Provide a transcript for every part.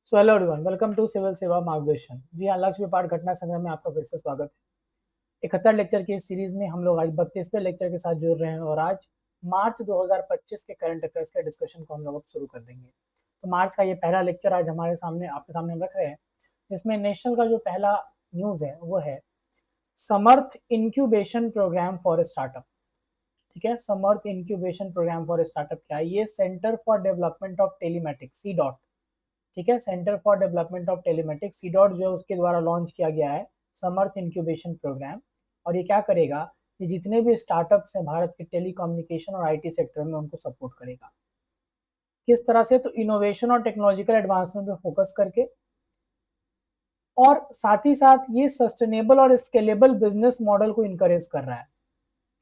So hello everyone, welcome to civil Seva Margdarshan. जी हाँ, लक्ष्य व्यापार घटना संग्रह में आपका फिर से स्वागत है। 71 लेक्चर की इस सीरीज में हम लोग आज 32वें लेक्चर के साथ जुड़ रहे हैं और आज मार्च 2025 के करंट अफेयर्स के डिस्कशन को हम लोग अब शुरू कर देंगे। तो मार्च का ये पहला लेक्चर आज हमारे सामने आपके सामने हम रख रहे हैं, जिसमें नेशनल का जो पहला न्यूज है वो है Samarth incubation programme for startup. ठीक है, Samarth incubation programme for startup क्या है? ये centre for development of telematics C dot, ठीक है, centre for development of telematics C dot जो है उसके द्वारा लॉन्च किया गया है समर्थ इंक्यूबेशन प्रोग्राम। और ये क्या करेगा? ये जितने भी स्टार्टअप्स हैं भारत के टेलीकम्युनिकेशन और आईटी सेक्टर में उनको सपोर्ट करेगा। किस तरह से? तो इनोवेशन और टेक्नोलॉजिकल एडवांसमेंट पे फोकस करके, और साथ ही साथ ये सस्टेनेबल और स्केलेबल बिजनेस मॉडल को इनकरेज कर रहा है।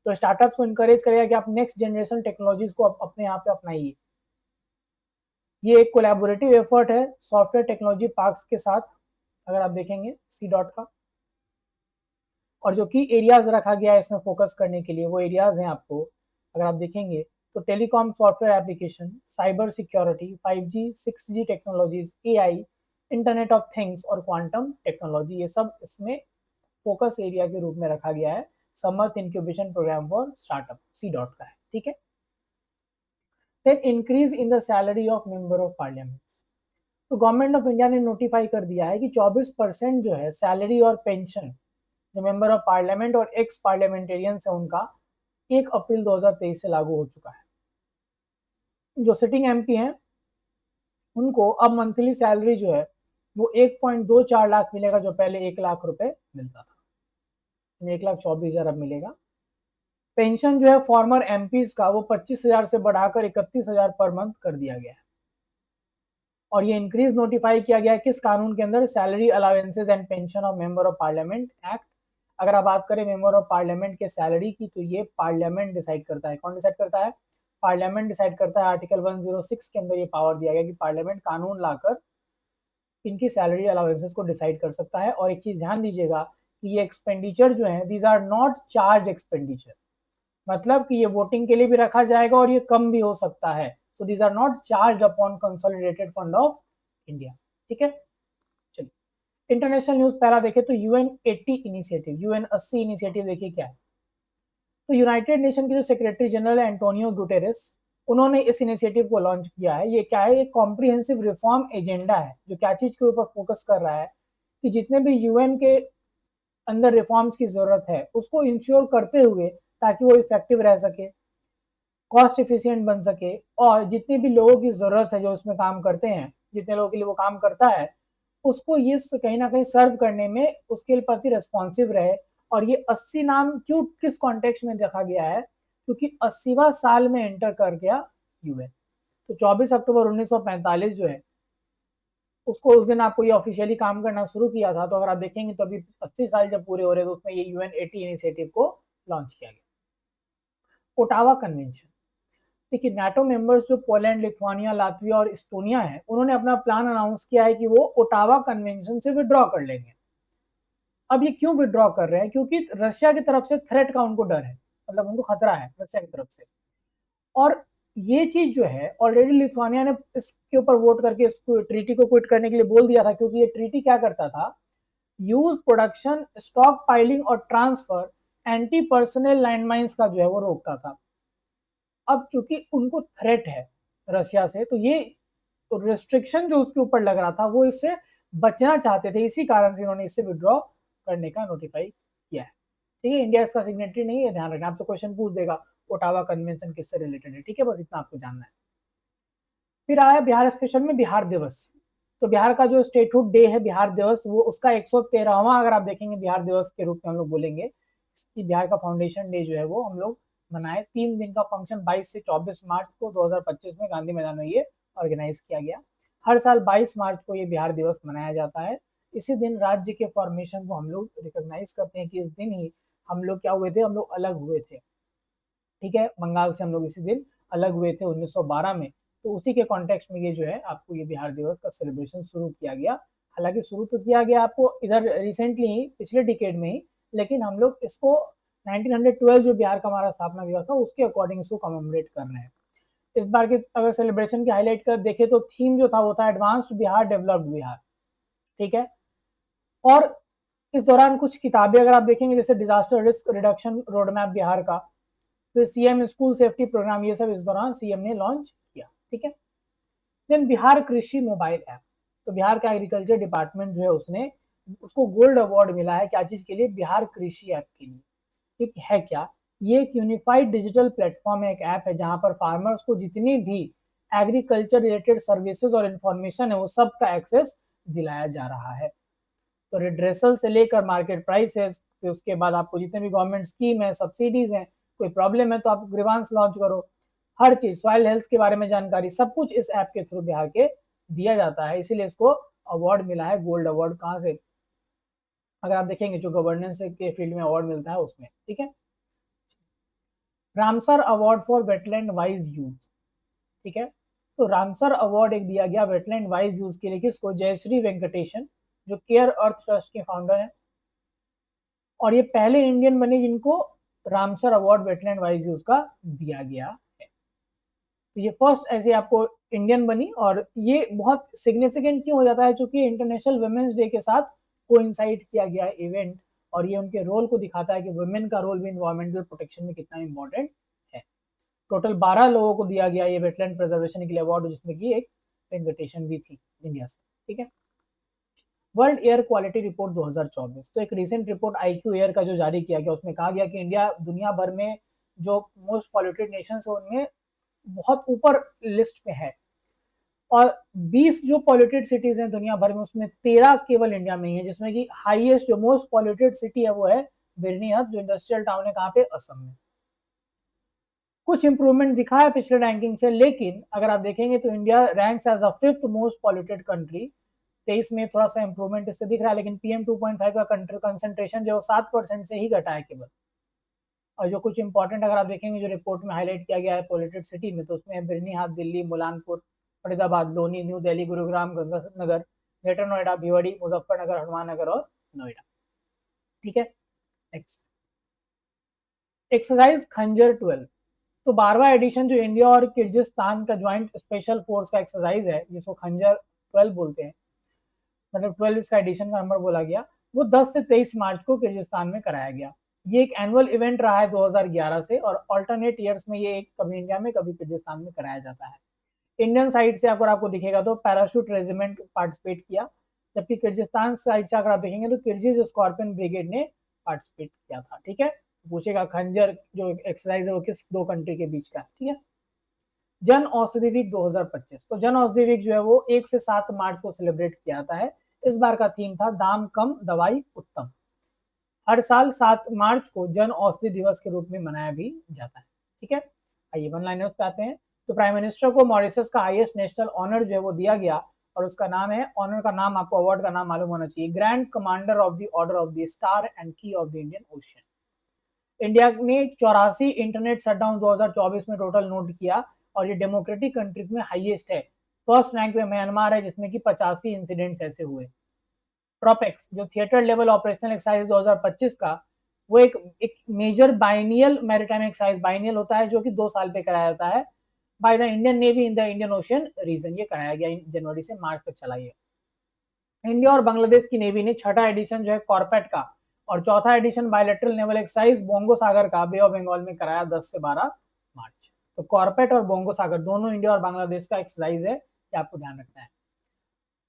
तो स्टार्टअप्स को इनकरेज करेगा कि आप नेक्स्ट जनरेशन टेक्नोलॉजीज को अपने यहाँ पे अपनाइए। ये एक कोलैबोरेटिव एफर्ट है सॉफ्टवेयर टेक्नोलॉजी पार्क्स के साथ, अगर आप देखेंगे सी डॉट का। और जो की एरियाज रखा गया है इसमें फोकस करने के लिए, वो एरियाज हैं आपको अगर आप देखेंगे तो telecom software application, cyber security, 5G 6G technologies, AI, internet of things और क्वांटम टेक्नोलॉजी, ये सब इसमें फोकस एरिया के रूप में रखा गया है। Samarth incubation programme for startup C dot का है। ठीक है, then increase in the salary of member of parliament. तो गवर्नमेंट ऑफ इंडिया ने नोटिफाई कर दिया है कि 24% जो है सैलरी और पेंशन जो मेंबर ऑफ पार्लियामेंट और एक्स पार्लियामेंटेरियंस है उनका 1 अप्रैल 2023 से लागू हो चुका है। जो सिटिंग एमपी हैं उनको अब मंथली सैलरी जो है वो 1.24 लाख मिलेगा, जो पहले 1 लाख रुपए मिलता था, 1,24,000 अब मिलेगा। पेंशन जो है फॉर्मर एमपीज का वो 25,000 से बढ़ाकर 31,000 पर मंथ कर दिया गया है। और ये इंक्रीज नोटिफाई किया गया है किस कानून के अंदर? Salary allowances and pension of member of parliament act. अगर आप बात करें मेंबर ऑफ पार्लियामेंट के सैलरी की, तो ये पार्लियामेंट डिसाइड करता है। कौन डिसाइड करता है? पार्लियामेंट डिसाइड करता है। आर्टिकल 106 के अंदर ये पावर दिया गया कि पार्लियामेंट कानून लाकर इनकी सैलरी अलावेंसेज को डिसाइड कर सकता है। और एक चीज ध्यान दीजिएगा कि ये एक्सपेंडिचर जो है these are not charge expenditure, मतलब कि ये वोटिंग के लिए भी रखा जाएगा और ये कम भी हो सकता है। So these are not charge upon consolidated fund of India. ठीक है, चलिए इंटरनेशनल न्यूज पहला देखें तो UN80 इनिशिएटिव, UN80 इनिशिएटिव देखिए क्या है। तो यूनाइटेड नेशन के जो सेक्रेटरी जनरल है एंटोनियो गुटेरेस, उन्होंने इस इनिशिएटिव को लॉन्च किया है। ये क्या है? एक कॉम्प्रिहेंसिव रिफॉर्म एजेंडा है जो क्या चीज के ऊपर फोकस कर रहा है कि जितने भी यूएन के अंदर रिफॉर्म्स की जरूरत है उसको इंश्योर करते हुए ताकि वो इफेक्टिव रह सके, कॉस्ट एफिशिएंट बन सके, और जितने भी लोगों की जरूरत है जो उसमें काम करते हैं, जितने लोगों के लिए वो काम करता है, उसको ये कहीं ना कहीं सर्व करने में उसके प्रति रेस्पॉन्सिव रहे। और ये 80 नाम क्यों किस कॉन्टेक्स्ट में रखा गया है? क्योंकि 80वां साल में एंटर कर गया यूएन। तो 24 अक्टूबर 1945 जो है उसको उस दिन आपको ये ऑफिशियली काम करना शुरू किया था। तो अगर आप देखेंगे तो अभी 80 साल जब पूरे हो रहे हैं तो उसमें ये UN80 इनिशिएटिव को लॉन्च किया गया। ओटावा कन्वेंशन, देखिए नाटो मेंबर्स जो पोलैंड, लिथुआनिया, लातविया और इस्टोनिया है, उन्होंने अपना प्लान अनाउंस किया है कि वो ओटावा कन्वेंशन से विड्रॉ कर लेंगे। अब ये क्यों विड्रॉ कर रहे हैं? क्योंकि रशिया की तरफ से थ्रेट का उनको डर है, मतलब उनको खतरा है रशिया की तरफ से। और ये चीज जो है ऑलरेडी लिथुआनिया ने इसके ऊपर वोट करके इस ट्रीटी को क्विट करने के लिए बोल दिया था, क्योंकि ये ट्रीटी क्या करता था? यूज, प्रोडक्शन, स्टॉक पाइलिंग और ट्रांसफर एंटी पर्सनल लैंडमाइंस का जो है वो रोकता था। अब क्योंकि उनको थ्रेट है रशिया से, तो ये रिस्ट्रिक्शन जो उसके ऊपर लग रहा था वो इससे बचना चाहते थे, इसी कारण से इन्होंने इससे विड्रॉ करने का नोटिफाई किया है। ठीक है, इंडिया इसका सिग्नेटरी नहीं है, ध्यान रखना, आपसे क्वेश्चन पूछ देगा ओटावा कन्वेंशन किससे रिलेटेड है। ठीक है, बस इतना आपको जानना है। फिर आया बिहार स्पेशल में बिहार दिवस। तो बिहार का जो स्टेटहुड डे है बिहार दिवस, वो उसका 113वां अगर आप देखेंगे बिहार दिवस के रूप में हम लोग बोलेंगे कि बिहार का फाउंडेशन डे जो है वो हम लोग मनाए। 3 दिन का फंक्शन 22 से 24 मार्च को 2025 में गांधी मैदान में ये ऑर्गेनाइज किया गया। हर साल 22 मार्च को ये बिहार दिवस मनाया जाता है। इसी दिन राज्य के फॉर्मेशन को हम लोग रिकॉग्नाइज करते हैं कि इस दिन ही हम लोग क्या हुए थे? हम लोग अलग हुए थे। ठीक है, बंगाल से हम लोग इसी दिन अलग हुए थे 1912 में। तो उसी के कॉन्टेक्स्ट में ये जो है आपको ये बिहार दिवस का सेलिब्रेशन शुरू किया गया। हालांकि शुरू तो किया गया आपको इधर रिसेंटली ही, पिछले डिकेड में ही, लेकिन हम लोग इसको 1912 जो बिहार का हमारा स्थापना दिवस था उसके अकॉर्डिंग इसको कमेमोरेट कर रहे हैं। इस बार के अगर सेलिब्रेशन की हाईलाइट कर देखें तो थीम जो था वो था एडवांस्ड बिहार डेवलप्ड बिहार, ठीक है। और इस दौरान कुछ किताबें अगर आप देखेंगे जैसे disaster risk reduction road map Bihar का, फिर सीएम स्कूल सेफ्टी प्रोग्राम, ये सब इस दौरान सीएम ने लॉन्च किया, ठीक है। देन बिहार कृषि मोबाइल ऐप, तो बिहार का एग्रीकल्चर डिपार्टमेंट जो है उसने उसको गोल्ड अवार्ड मिला है क्या चीज के लिए, बिहार कृषि ऐप के लिए। एक है क्या, ये एक यूनिफाइड डिजिटल प्लेटफॉर्म है, एक ऐप है जहां पर फार्मर्स को जितनी भी एग्रीकल्चर रिलेटेड सर्विसेज और इंफॉर्मेशन है वो सब का एक्सेस दिलाया जा रहा है। तो रिड्रेसल से लेकर मार्केट प्राइसेस, फिर उसके बाद आपको जितने भी गवर्नमेंट स्कीम है, सब्सिडीज हैं, कोई प्रॉब्लम है तो आप ग्रीवांस लॉन्च करो, हर चीज, सॉइल हेल्थ के बारे में जानकारी, सब कुछ इस ऐप के थ्रू बिहार के दिया जाता है, इसीलिए इसको अवार्ड मिला है गोल्ड अवार्ड। कहाँ से, अगर आप देखेंगे जो गवर्नेंस के फील्ड में अवार्ड मिलता है उसमें, ठीक है। Ramsar award for wetland wise use, ठीक है। तो रामसर अवार्ड एक दिया गया वेटलैंड वाइज यूज के लिए, किसको, जयश्री वेंकटेशन, जो केयर अर्थ ट्रस्ट के फाउंडर हैं, और ये पहले इंडियन बने जिनको Ramsar award wetland wise use का दिया गया है। तो ये फर्स्ट ऐसे आपको इंडियन बनी, और ये बहुत सिग्निफिकेंट क्यों हो जाता है, क्योंकि इंटरनेशनल वुमेन्स डे के साथ कोइंसाइड किया गया इवेंट, और ये उनके रोल को दिखाता है कि वुमेन का रोल भी इन्वायरमेंटल प्रोटेक्शन में कितना इंपॉर्टेंट है। टोटल 12 लोगों को दिया गया ये वेटलैंड प्रिजर्वेशन के लिए अवार्ड, जिसमें की एक इन्विटेशन भी थी इंडिया से, ठीक है। वर्ल्ड एयर क्वालिटी रिपोर्ट 2024, तो एक रिसेंट रिपोर्ट आईक्यू एयर का जो जारी किया गया, उसमें कहा गया कि इंडिया दुनिया भर में जो मोस्ट पॉल्यूटेड नेशंस है उनमें बहुत ऊपर लिस्ट पे है, और 20 जो पॉल्यूटेड सिटीज हैं दुनिया भर में उसमें 13 केवल इंडिया में ही है, जिसमें कि हाईएस्ट जो मोस्ट पॉल्यूटेड सिटी है वो है बिरनीहट, जो इंडस्ट्रियल टाउन है कहाँ पे, असम में। कुछ इंप्रूवमेंट दिखा है पिछले रैंकिंग से, लेकिन अगर आप देखेंगे तो India ranks as a 5th most polluted country. 23 में थोड़ा सा इंप्रूवमेंट इससे दिख रहा है, लेकिन PM 2.5 का कंसंट्रेशन जो 7% से ही घटा है केवल। और जो कुछ इंपॉर्टेंट अगर आप देखेंगे जो रिपोर्ट में हाईलाइट किया गया है पॉल्यूटेड सिटी में, तो उसमें बिरनीहाट, दिल्ली, मुलानपुर, फरीदाबाद, लोनी, न्यू दिल्ली, गुरुग्राम, गंगानगर, ग्रेटर नोएडा, भिवाड़ी, मुजफ्फरनगर, हनुमान नगर और नोएडा, ठीक है। नेक्स्ट, एक्सरसाइज खंजर 12, तो 12वां एडिशन जो इंडिया और किर्गिस्तान का ज्वाइंट स्पेशल फोर्स का एक्सरसाइज है, जिसको खंजर 12 बोलते हैं, मतलब 12 इसका एडिशन का नंबर बोला गया, वो 10 से 23 मार्च को किर्गिस्तान में कराया गया। ये एक एनुअल इवेंट रहा है 2011 से, और अल्टरनेट ईयर्स में ये एक कभी इंडिया में कभी किर्गिस्तान में कराया जाता है। इंडियन साइड से अगर आपको दिखेगा तो पैराशूट रेजिमेंट पार्टिसिपेट किया, जबकि किर्गिस्तान साइड से अगर आप देखेंगे तो किर्गिज स्कॉर्पियन ब्रिगेड ने पार्टिसिपेट किया था, ठीक है। पूछेगा खंजर जो एक्सरसाइज है वो किस दो कंट्री के बीच का है, ठीक है। जन औषधि वीक 2025, तो जन औषधि वीक जो है वो 1 से 7 मार्च को सेलिब्रेट किया जाता है। इस बार का थीम था दाम कम दवाई उत्तम। हर साल 7 मार्च को जन औषधि दिवस के रूप में मनाया भी जाता है, ठीक है। आइए वन लाइनर्स पे आते हैं। तो प्राइम मिनिस्टर को मॉरिशस का हाईएस्ट नेशनल ऑनर जो है वो दिया गया, और उसका नाम है, ऑनर का नाम आपको अवार्ड का नाम मालूम होना चाहिए, grand commander of the order of the star and key of the Indian Ocean. India ने 84 इंटरनेट शटडाउन 2024 में टोटल नोट किया, और ये डेमोक्रेटिक कंट्रीज में हाईएस्ट है। फर्स्ट रैंक में म्यांमार है जिसमें कि 85 इंसिडेंट्स ऐसे हुए। ट्रॉपेक्स जो थिएटर लेवल ऑपरेशनल एक्सरसाइज 2025 का, वो एक major biennial maritime exercise, biennial होता है जो कि 2 साल पे कराया जाता है, by the Indian navy in the Indian ocean region. ये कराया गया जनवरी से मार्च तक चला गया। इंडिया और बांग्लादेश की नेवी ने छठा एडिशन जो है कॉर्पेट का, और चौथा edition bilateral naval exercise Bongo Sagar का बे ऑफ बंगाल में कराया 10 से 12 मार्च। तो कॉर्पेट और बोंगो सागर दोनों इंडिया और बांग्लादेश का एक्सरसाइज है, ये आपको ध्यान रखना है।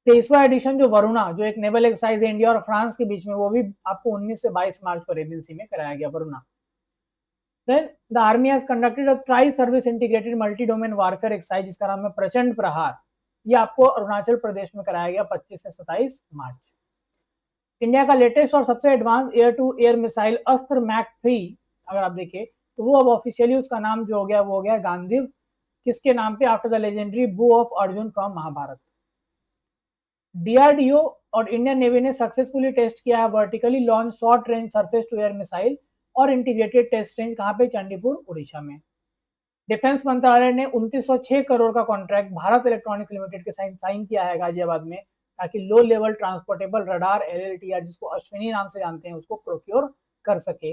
23वां एडिशन जो वरुणा, जो एक नेवल एक्सरसाइज है इंडिया और फ्रांस के बीच में, वो भी आपको 19 से 22 मार्च को रेबन सी में कराया गया, Varuna. Then the army has conducted a tri-service integrated multi-domain warfare exercise जिसका नाम है प्रचंड प्रहार। ये आपको अरुणाचल प्रदेश में कराया गया 25 से 27 मार्च। इंडिया का लेटेस्ट और सबसे advance air to air missile Astra Mach 3 अगर आप देखें तो वो अब ऑफिशियली उसका नाम जो हो गया वो हो गया गांधीव, किसके नाम पे, after the legendary bow of Arjun from Mahabharat. DRDO और इंडियन नेवी ने सक्सेसफुली टेस्ट किया है vertically launch short range surface to air missile और इंटीग्रेटेड टेस्ट रेंज, कहां पे, चंडीपुर उड़ीसा में। डिफेंस मंत्रालय ने 2906 करोड़ का कॉन्ट्रैक्ट भारत इलेक्ट्रॉनिक्स लिमिटेड के साइन किया है गाजियाबाद में, ताकि low level transportable radar LLTR जिसको अश्विनी नाम से जानते हैं उसको प्रोक्योर कर सके।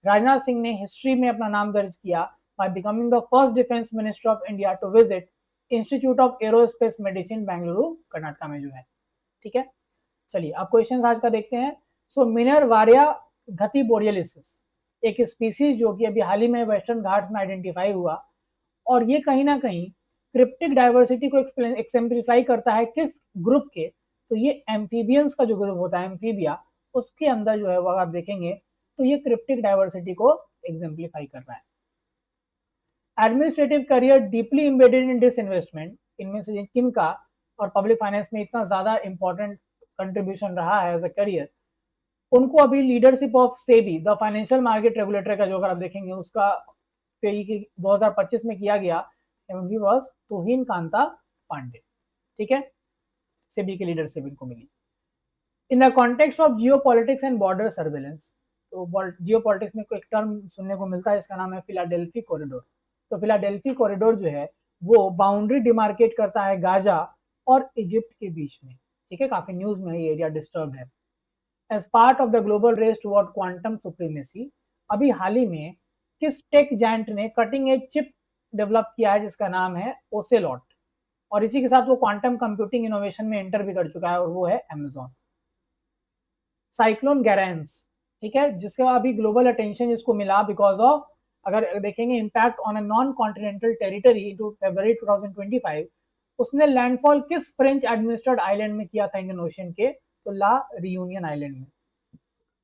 राजनाथ सिंह ने हिस्ट्री में अपना नाम दर्ज किया by becoming the first defense minister of India to visit institute of aerospace medicine Bengaluru Karnataka में जो है। ठीक है, चलिए अब क्वेश्चंस आज का देखते हैं। सो मिनरवारिया घती बोरियलिसिस एक स्पीसीज जो कि अभी हाल ही में वेस्टर्न घाट्स में आइडेंटिफाई हुआ, और ये कहीं ना कहीं क्रिप्टिक डाइवर्सिटी को एक्सेम्प्लीफाई करता है किस ग्रुप के, तो ये एम्फीबियंस का जो ग्रुप होता है एम्फीबिया, उसके अंदर जो है वो आप देखेंगे तो ये क्रिप्टिक डाइवर्सिटी को एग्जेम्प्लीफाई कर रहा है। Administrative career deeply embedded in disinvestment, इनमें से किन का और पब्लिक फाइनेंस में इतना ज्यादा इंपॉर्टेंट कंट्रीब्यूशन रहा है एज अ करियर, उनको अभी leadership of SEBI the financial market regulator का जो अगर आप देखेंगे उसका 2025 में किया गया, वॉज तोहिन कांता पांडे। ठीक है, सेबी की लीडरशिप इनको मिली। In the context of geo politics and border surveillance, तो जियो पॉलिटिक्स में कोई एक टर्म सुनने को मिलता है, इसका नाम है फिलाडेल्फी कॉरिडोर। तो फिलाडेल्फी कॉरिडोर जो है वो बाउंड्री डिमार्केट करता है गाजा और इजिप्ट के बीच में। ठीक है, काफी न्यूज में ये एरिया डिस्टर्ब है। As part of the global race toward quantum supremacy, अभी हाल ही में किस टेक जायंट ने कटिंग एज चिप डेवलप किया है जिसका नाम है ओसेलॉट, और इसी के साथ वो क्वांटम कंप्यूटिंग इनोवेशन में एंटर भी कर चुका है, और वो है अमेजॉन। साइक्लोन गैरेंस, ठीक है, जिसका अभी ग्लोबल अटेंशन जिसको मिला बिकॉज ऑफ, अगर देखेंगे impact on a non continental territory into फरवरी 2025, उसने लैंडफॉल किस फ्रेंच एडमिनिस्ट्रेड आइलैंड में किया था इंडियन ओशन के, तो ला रियूनियन आइलैंड में।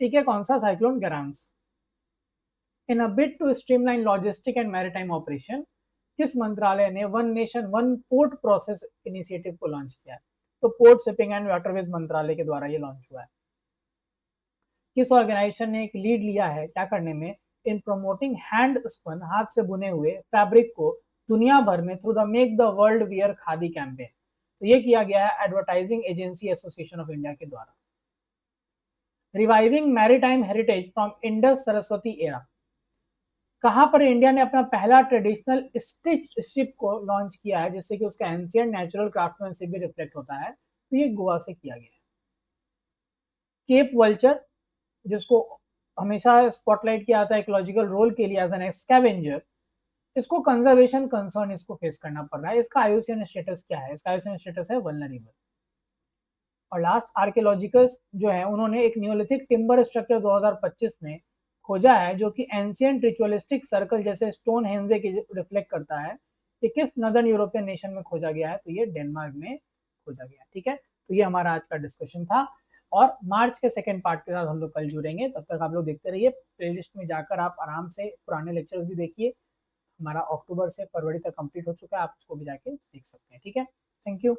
ठीक है, कौन सा, cyclone Garance. In a bid to streamline logistic and maritime operation, किस मंत्रालय ने one nation one port process initiative को लॉन्च किया है, तो पोर्ट शिपिंग एंड वाटरवेज मंत्रालय के द्वारा ये लॉन्च हुआ है। किस ऑर्गेनाइजेशन ने एक लीड लिया है क्या करने में, इन प्रमोटिंग हैंड स्पन हाथ से बुने हुए फैब्रिक को दुनिया भर में through the make the world wear khadi campaign, तो ये किया गया है advertising agency association of India के द्वारा। Reviving maritime heritage from Indus Saraswati era, कहां पर इंडिया ने अपना पहला ट्रेडिशनल स्टिच शिप को लॉन्च किया है जिससे कि उसका एंशिएंट नेचुरल क्राफ्टमैनशिप भी रिफ्लेक्ट होता है, तो ये गोवा से किया गया है। केप वल्चर, जिसको हमेशा स्पॉटलाइट किया जाता है इकोलॉजिकल रोल के लिए एज एन स्कैवेंजर, इसको कंजर्वेशन कंसर्न इसको फेस करना पड़ रहा है। इसका आईयूसीएन स्टेटस क्या है, इसका आईयूसीएन स्टेटस है वल्नरेबल। और लास्ट आर्कियोलॉजिकल्स जो है उन्होंने एक न्यूलिथिक टिम्बर स्ट्रक्चर 2025 में खोजा है जो कि एंशिएंट रिचुअलिस्टिक सर्कल जैसे स्टोन हेंजे के रिफ्लेक्ट करता है। ये किस नदर्न यूरोपियन नेशन में खोजा गया है, तो ये डेनमार्क में खोजा गया है। ठीक है, तो ये हमारा आज का डिस्कशन था, और मार्च के सेकंड पार्ट के साथ हम लोग कल जुड़ेंगे। तब तक आप लोग देखते रहिए, प्लेलिस्ट में जाकर आप आराम से पुराने लेक्चर्स भी देखिए। हमारा अक्टूबर से फरवरी तक कंप्लीट हो चुका है, आप उसको भी जाके देख सकते हैं। ठीक है, थैंक यू।